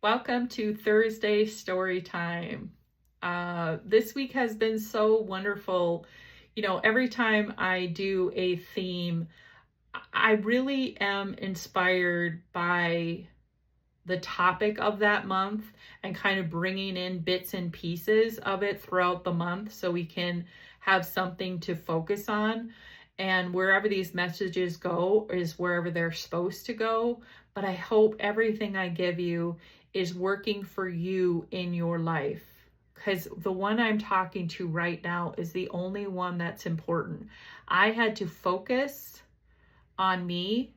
Welcome to Thursday Story Time. This week has been so wonderful. Every time I do a theme, I really am inspired by the topic of that month and kind of bringing in bits and pieces of it throughout the month so we can have something to focus on. And wherever these messages go is wherever they're supposed to go. But I hope everything I give you is working for you in your life. Because the one I'm talking to right now is the only one that's important. I had to focus on me.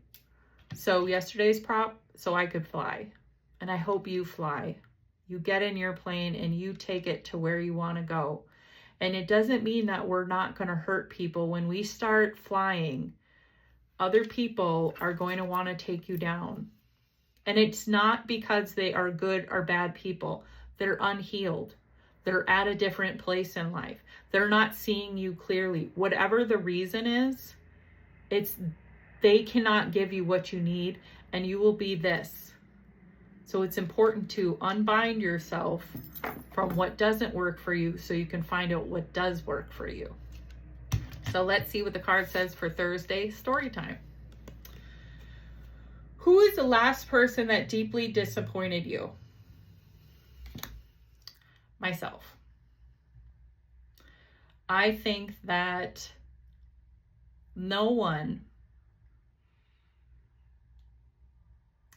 So yesterday's prop, so I could fly. And I hope you fly. You get in your plane and you take it to where you want to go. And it doesn't mean that we're not going to hurt people. When we start flying, other people are going to want to take you down. And it's not because they are good or bad people. They're unhealed. They're at a different place in life. They're not seeing you clearly. Whatever the reason is, they cannot give you what you need, and you will be this. So it's important to unbind yourself from what doesn't work for you so you can find out what does work for you. So let's see what the card says for Thursday story time. Who is the last person that deeply disappointed you? Myself. I think that no one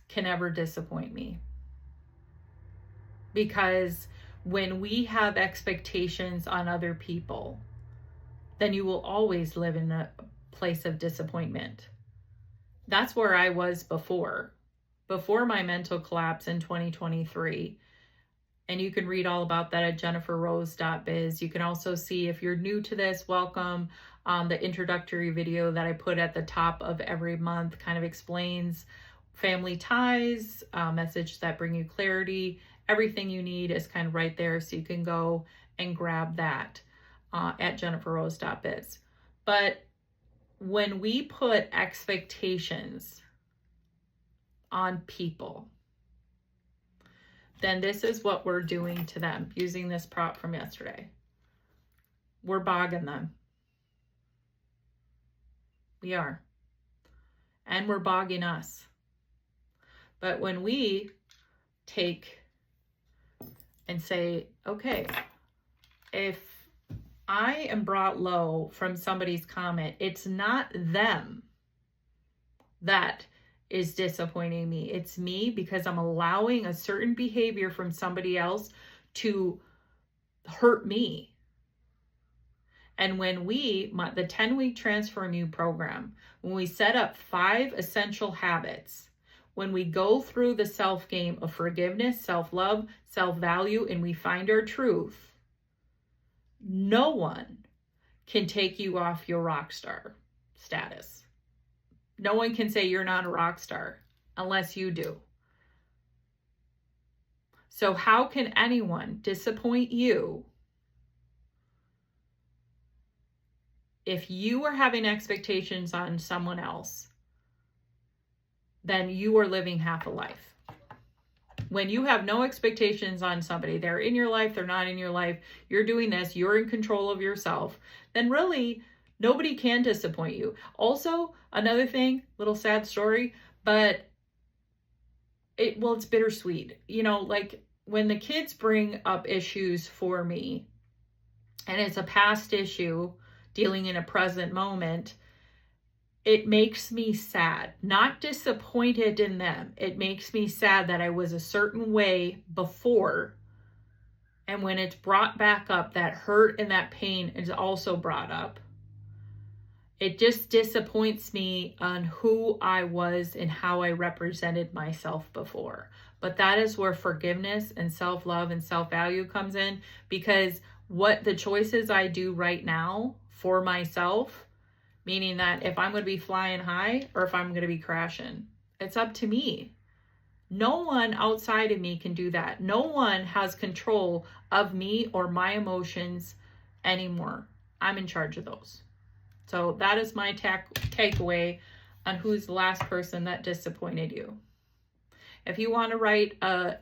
can ever disappoint me. Because when we have expectations on other people, then you will always live in a place of disappointment. That's where I was before my mental collapse in 2023. And you can read all about that at jenniferrose.biz. You can also see, if you're new to this, welcome. The introductory video that I put at the top of every month kind of explains family ties, messages that bring you clarity. Everything you need is kind of right there, so you can go and grab that at jenniferrose.biz. But when we put expectations on people, then this is what we're doing to them using this prop from yesterday. We're bogging them. We are. And we're bogging us. But when we take and say, okay, if I am brought low from somebody's comment, it's not them that is disappointing me. It's me, because I'm allowing a certain behavior from somebody else to hurt me. And when the 10-week Transform You program, when we set up 5 essential habits, when we go through the self game of forgiveness, self-love, self-value, and we find our truth, no one can take you off your rock star status. No one can say you're not a rock star unless you do. So how can anyone disappoint you if you are having expectations on someone else? Then you are living half a life. When you have no expectations on somebody, they're in your life, they're not in your life, you're doing this, you're in control of yourself, then really nobody can disappoint you. Also, another thing, little sad story, but it's bittersweet. Like when the kids bring up issues for me, and it's a past issue dealing in a present moment, it makes me sad, not disappointed in them. It makes me sad that I was a certain way before. And when it's brought back up, that hurt and that pain is also brought up. It just disappoints me on who I was and how I represented myself before. But that is where forgiveness and self-love and self-value comes in, because what the choices I do right now for myself, meaning that if I'm going to be flying high or if I'm going to be crashing, it's up to me. No one outside of me can do that. No one has control of me or my emotions anymore. I'm in charge of those. So that is my takeaway on who's the last person that disappointed you. If you want to write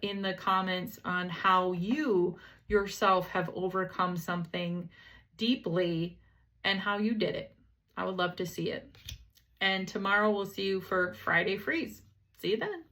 in the comments on how you yourself have overcome something deeply and how you did it, I would love to see it. And tomorrow we'll see you for Friday Freeze. See you then.